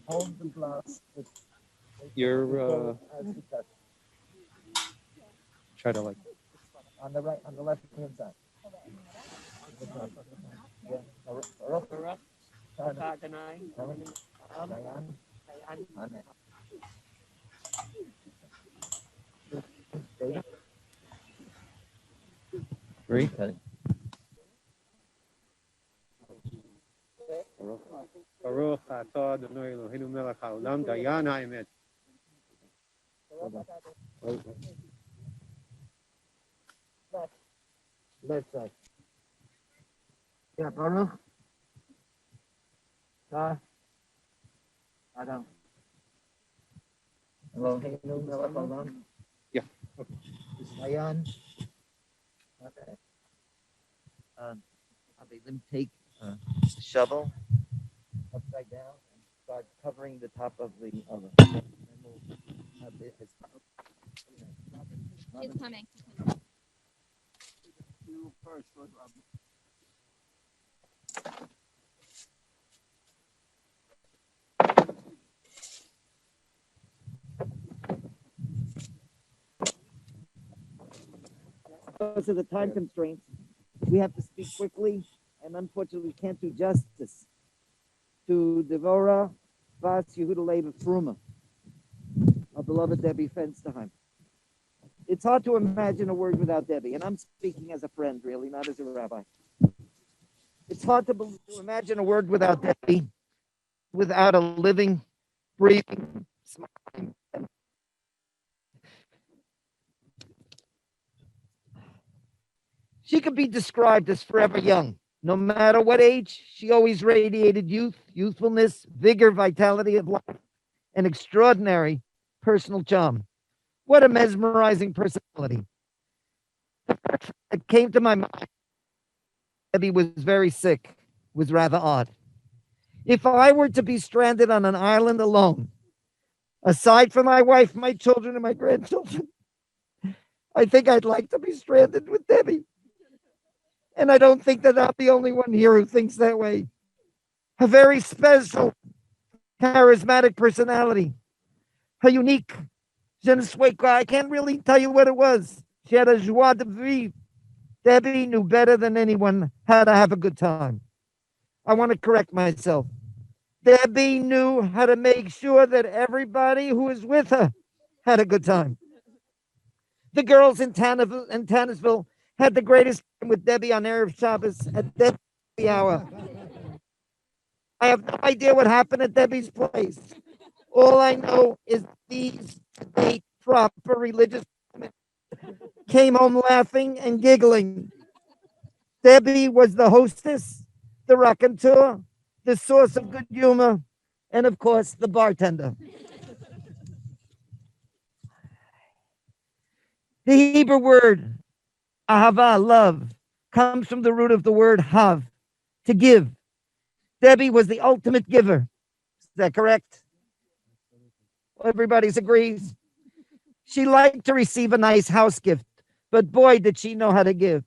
Hold the glass. You're try to like On the right, on the left hand side. Yeah. read. Baruch atah Adonai Eloheinu melech haolam dayan ha'emet. Left side. Yeah, Baruch. Adam. Eloheinu melech haolam. Yeah. Dayan. Okay. Let me take the shovel upside down and start covering the top of the oven. It's coming. Because of the time constraints, we have to speak quickly, and unfortunately, we can't do justice to Deborah Bas Yehuda Leib Fruma, our beloved Debbie Fensterheim. It's hard to imagine a word without Debbie, and I'm speaking as a friend, really, not as a rabbi. It's hard to imagine a word without Debbie, without a living, breathing, smiling. She could be described as forever young. No matter what age, she always radiated youth, youthfulness, vigor, vitality of life, and extraordinary personal charm. What a mesmerizing personality. It came to my mind. Debbie was very sick, was rather odd. If I were to be stranded on an island alone, aside from my wife, my children, and my grandchildren, I think I'd like to be stranded with Debbie. And I don't think that I'm the only one here who thinks that way. A very special, charismatic personality. Her unique je ne sais quoi. I can't really tell you what it was. She had a joie de vivre. Debbie knew better than anyone how to have a good time. I want to correct myself. Debbie knew how to make sure that everybody who was with her had a good time. The girls in Tannersville had the greatest time with Debbie on Erev Shabbos at Debbie hour. I have no idea what happened at Debbie's place. All I know is these eight proper religious women came home laughing and giggling. Debbie was the hostess, the raconteur, the source of good humor, and of course, the bartender. The Hebrew word ahava, love, comes from the root of the word hav, to give. Debbie was the ultimate giver. Is that correct? Everybody agrees. She liked to receive a nice house gift, but boy, did she know how to give.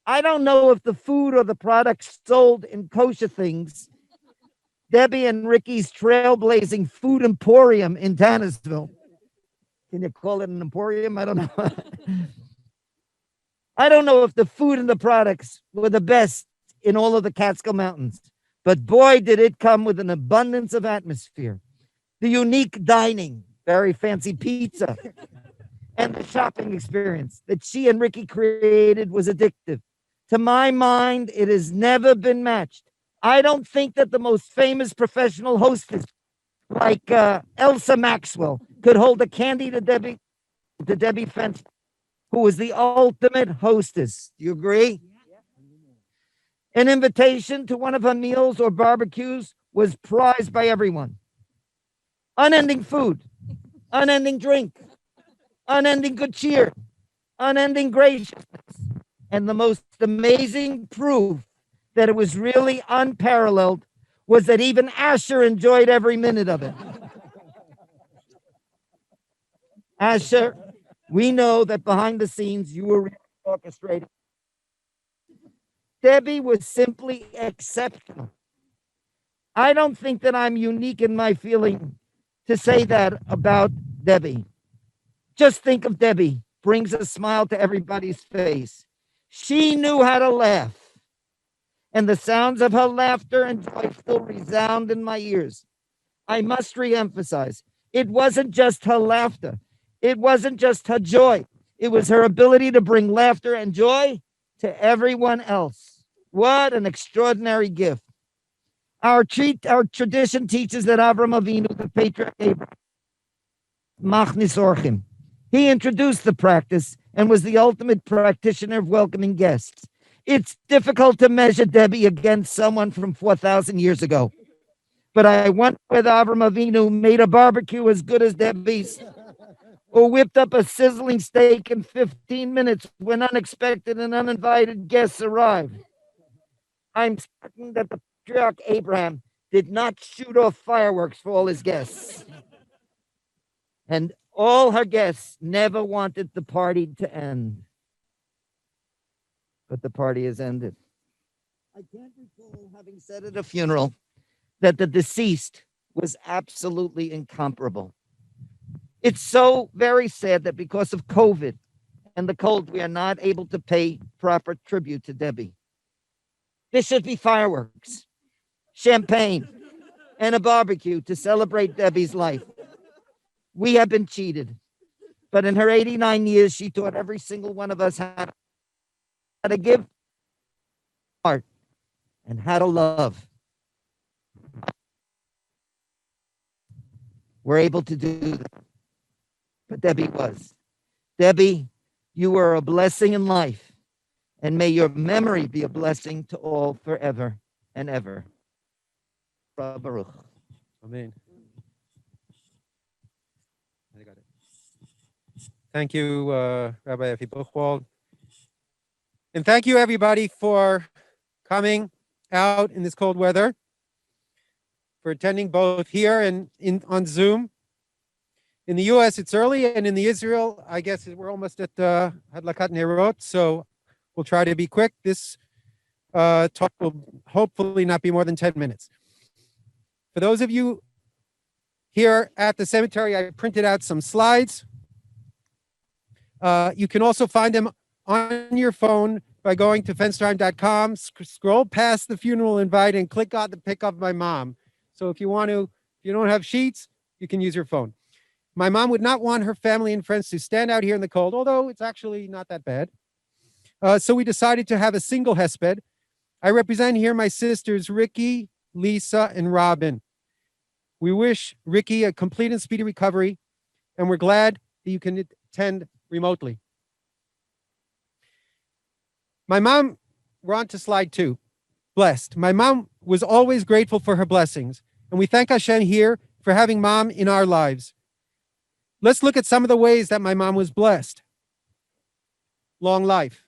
I don't know if the food or the products sold in kosher things, Debbie and Ricky's trailblazing food emporium in Tannersville. Can you call it an emporium? I don't know. I don't know if the food and the products were the best in all of the Catskill Mountains, but boy, did it come with an abundance of atmosphere. The unique dining, very fancy pizza, and the shopping experience that she and Ricky created was addictive. To my mind, it has never been matched. I don't think that the most famous professional hostess like Elsa Maxwell could hold a candy to Debbie Fence, who was the ultimate hostess. Do you agree? An invitation to one of her meals or barbecues was prized by everyone. Unending food, unending drink, unending good cheer, unending graciousness, and the most amazing proof that it was really unparalleled was that even Asher enjoyed every minute of it. Asher, we know that behind the scenes you were orchestrating. Debbie was simply exceptional. I don't think that I'm unique in my feeling to say that about Debbie. Just think of Debbie, brings a smile to everybody's face. She knew how to laugh, and the sounds of her laughter and joy still resound in my ears. I must reemphasize, it wasn't just her laughter, it wasn't just her joy, it was her ability to bring laughter and joy to everyone else. What an extraordinary gift. Our tradition teaches that Avram Avinu, the patriarch Abraham, Machnis Orchim, he introduced the practice and was the ultimate practitioner of welcoming guests. It's difficult to measure Debbie against someone from 4,000 years ago. But I wonder whether Avram Avinu made a barbecue as good as Debbie's, or whipped up a sizzling steak in 15 minutes when unexpected and uninvited guests arrived. I'm certain that the patriarch Abraham did not shoot off fireworks for all his guests. And all her guests never wanted the party to end. But the party has ended. I can't recall having said at a funeral that the deceased was absolutely incomparable. It's so very sad that because of COVID and the cold, we are not able to pay proper tribute to Debbie. There should be fireworks, champagne, and a barbecue to celebrate Debbie's life. We have been cheated. But in her 89 years, she taught every single one of us how to give heart and how to love. We're able to do that. But Debbie was. Debbie, you were a blessing in life, and may your memory be a blessing to all forever and ever. Baruch. Amen. Thank you, Rabbi Effie Buchwald. And thank you, everybody, for coming out in this cold weather, for attending both here and on Zoom. In the U.S., it's early, and in the Israel, I guess we're almost at Hadlakat Nerot, so we'll try to be quick. This talk will hopefully not be more than 10 minutes. For those of you here at the cemetery, I printed out some slides. You can also find them on your phone by going to Fensterheim.com, scroll past the funeral invite, and click on the pick of my mom. So if you don't have sheets, you can use your phone. My mom would not want her family and friends to stand out here in the cold, although it's actually not that bad. So we decided to have a single hesped. I represent here my sisters, Ricky, Lisa, and Robin. We wish Ricky a complete and speedy recovery, and we're glad that you can attend remotely. My mom, we're on to slide 2. Blessed. My mom was always grateful for her blessings, and we thank Hashem here for having mom in our lives. Let's look at some of the ways that my mom was blessed. Long life.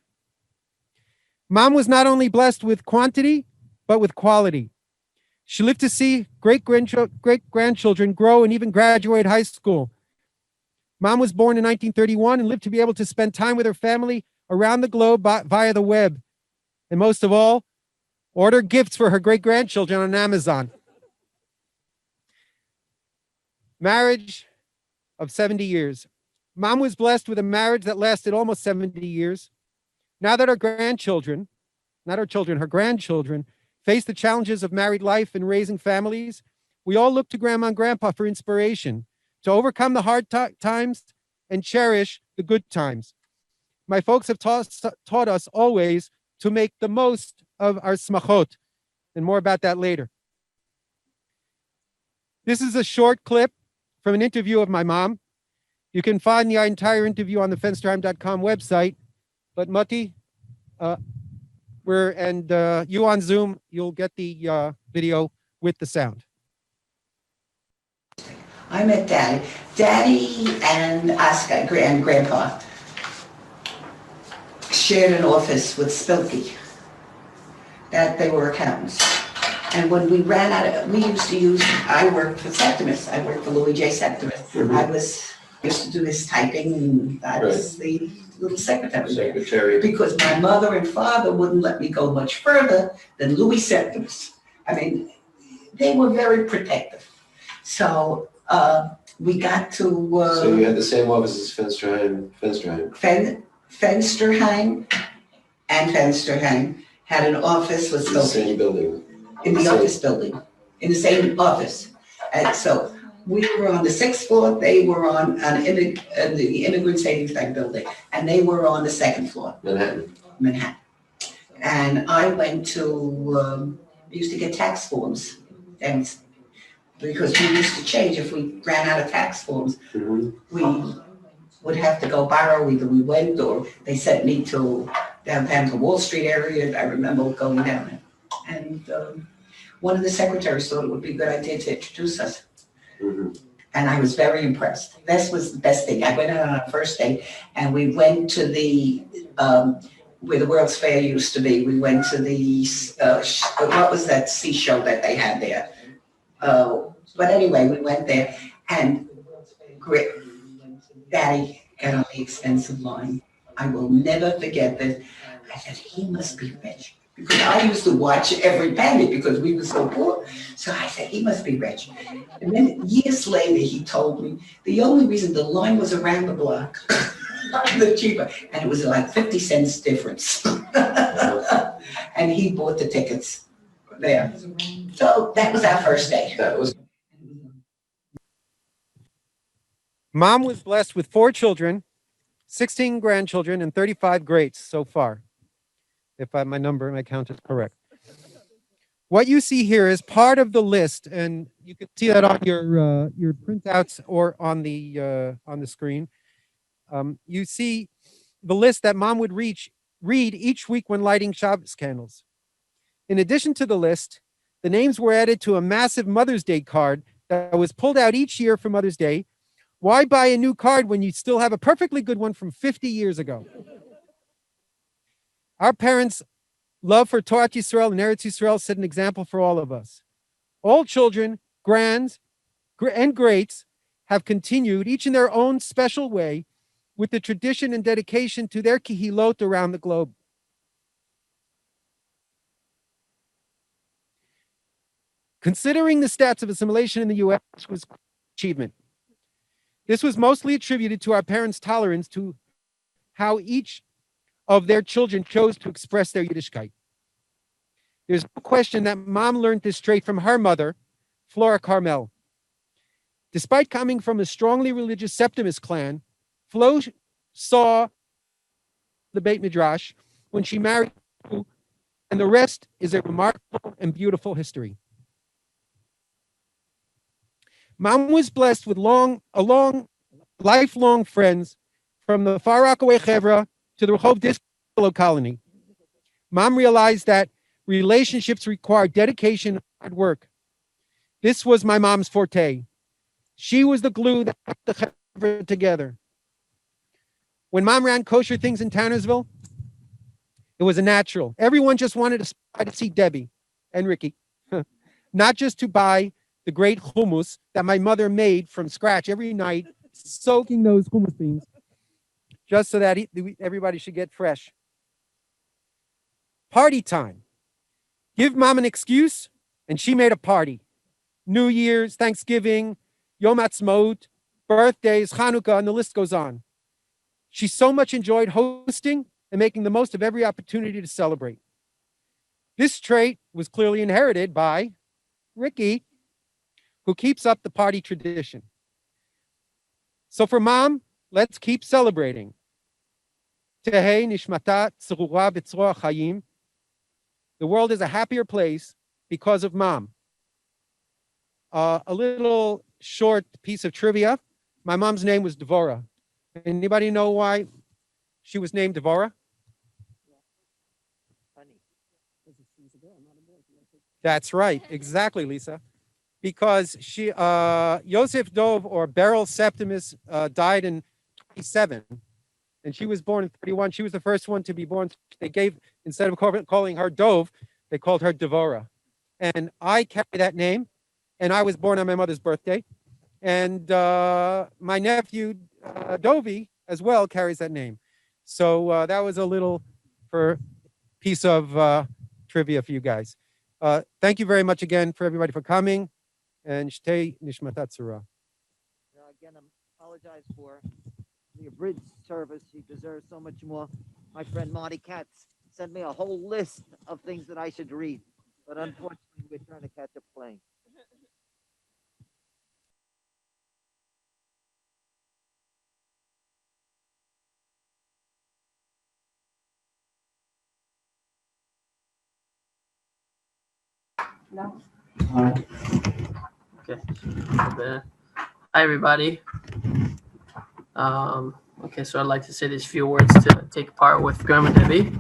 Mom was not only blessed with quantity, but with quality. She lived to see great-grandchildren grow and even graduate high school. Mom was born in 1931 and lived to be able to spend time with her family around the globe via the web. And most of all, order gifts for her great-grandchildren on Amazon. Marriage of 70 years. Mom was blessed with a marriage that lasted almost 70 years. Now that her grandchildren, not her children, her grandchildren, face the challenges of married life and raising families, we all look to Grandma and Grandpa for inspiration to overcome the hard times and cherish the good times. My folks have taught us always to make the most of our smachot, and more about that later. This is a short clip from an interview of my mom. You can find the entire interview on the Fensterheim.com website, but Mati, you on Zoom, you'll get the video with the sound. I met Daddy. Daddy and Oscar, Grandpa, shared an office with Spilky. That they were accountants. And when we ran out of, we used to use, I worked for Septimus. I worked for Louis J. Septimus. Mhm. I used to do his typing, and I was the little secretary. Because my mother and father wouldn't let me go much further than Louis Septimus. I mean, they were very protective. So we got to So you had the same office as Fensterheim. Fensterheim, and Fensterheim had an office with In the Spokane. same building. In the office building, in the same office. And so we were on the sixth floor, they were on the Immigrant Savings Bank building, and they were on the second floor, Manhattan. And I went to, used to get tax forms, and because we used to change, if we ran out of tax forms, Mhm. we would have to go borrow, either we went or they sent me to downtown to Wall Street area. I remember going down there. And one of the secretaries thought it would be a good idea to introduce us. Mhm. And I was very impressed. This was the best thing. I went out on our first day and we went to the, where the World's Fair used to be. We went to the, what was that sea show that they had there? But anyway, we went there and Daddy got on the expensive line. I will never forget this. I said, he must be rich. Because I used to watch every penny because we were so poor. So I said, he must be rich. And then years later, he told me the only reason the line was around the block, the cheaper, and it was like 50 cents difference. And he bought the tickets there. So that was our first day. That was Mom was blessed with 4 children, 16 grandchildren, and 35 greats so far, if my count is correct. What you see here is part of the list, and you can see that on your printouts or on the screen. You see the list that Mom would read each week when lighting Shabbos candles. In addition to the list, the names were added to a massive Mother's Day card that was pulled out each year for Mother's Day. Why buy a new card when you still have a perfectly good one from 50 years ago? Our parents' love for Torah Yisrael and Eretz Yisrael set an example for all of us. All children, grands, and greats have continued, each in their own special way, with the tradition and dedication to their kihilot around the globe. Considering the stats of assimilation in the U.S. was achievement. This was mostly attributed to our parents' tolerance to how each of their children chose to express their Yiddishkeit. There's no question that Mom learned this trait from her mother, Flora Carmel. Despite coming from a strongly religious Septimus clan, Flo saw the Beit Midrash when she married, and the rest is a remarkable and beautiful history. Mom was blessed with lifelong friends from the Far Rockaway Chevra to the Rehov Disco colony. Mom realized that relationships require dedication and hard work. This was my mom's forte. She was the glue that kept the Chevra together. When Mom ran kosher things in Tannersville, it was a natural. Everyone just wanted to see Debby and Ricky, not just to buy the great hummus that my mother made from scratch every night, soaking those hummus beans, just so that everybody should get fresh. Party time. Give Mom an excuse, and she made a party. New Year's, Thanksgiving, Yom Ha'atzmaut, birthdays, Hanukkah, and the list goes on. She so much enjoyed hosting and making the most of every opportunity to celebrate. This trait was clearly inherited by Ricky, who keeps up the party tradition. So for Mom, let's keep celebrating. Tehei nishmata tzurura b'tzroach hayim. The world is a happier place because of Mom. A little short piece of trivia. My mom's name was Deborah. Anybody know why she was named Deborah? That's right. Exactly, Lisa. Because she, Yosef Dov, or Beryl Septimus, died in 27, and she was born in 31. She was the first one to be born. They gave, instead of calling her Dov, they called her Devorah. And I carry that name, and I was born on my mother's birthday. And my nephew, Dovi, as well, carries that name. So that was a little piece of trivia for you guys. Thank you very much again for everybody for coming. And Shtei Nishmatat Tzura. Again, I apologize for the abridged service. She deserves so much more. My friend Marty Katz sent me a whole list of things that I should read, but unfortunately, we're trying to catch a plane. No. Okay. Hi, everybody. Okay, so I'd like to say these few words to take part with Grandma Debbie.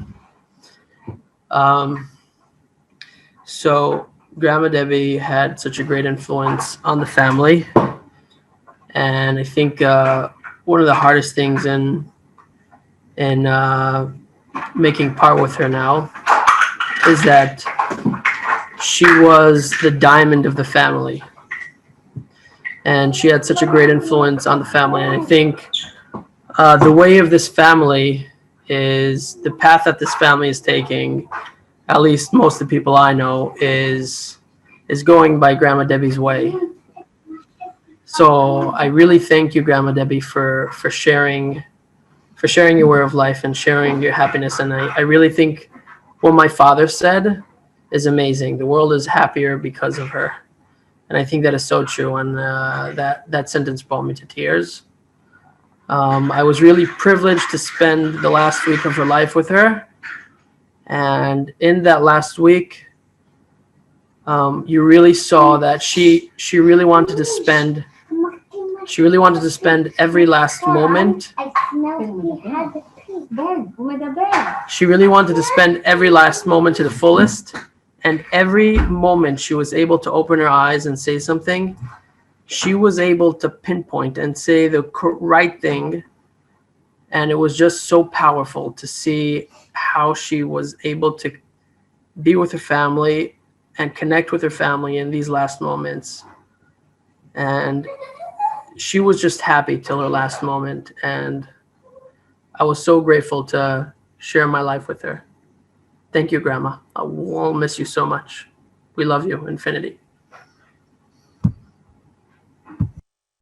So Grandma Debbie had such a great influence on the family, and I think one of the hardest things in making part with her now is that she was the diamond of the family, and she had such a great influence on the family. And I think the way of this family is the path that this family is taking. At least most of the people I know is going by Grandma Debbie's way. So I really thank you, Grandma Debbie, for sharing your way of life and sharing your happiness. And I really think what my father said is amazing. The world is happier because of her. And I think that is so true. And that sentence brought me to tears. I was really privileged to spend the last week of her life with her. And in that last week, you really saw that she really wanted to spend every last moment. She really wanted to spend every last moment to the fullest. And every moment she was able to open her eyes and say something, she was able to pinpoint and say the right thing. And it was just so powerful to see how she was able to be with her family and connect with her family in these last moments. And she was just happy till her last moment. And I was so grateful to share my life with her. Thank you, Grandma. I will miss you so much. We love you, infinity.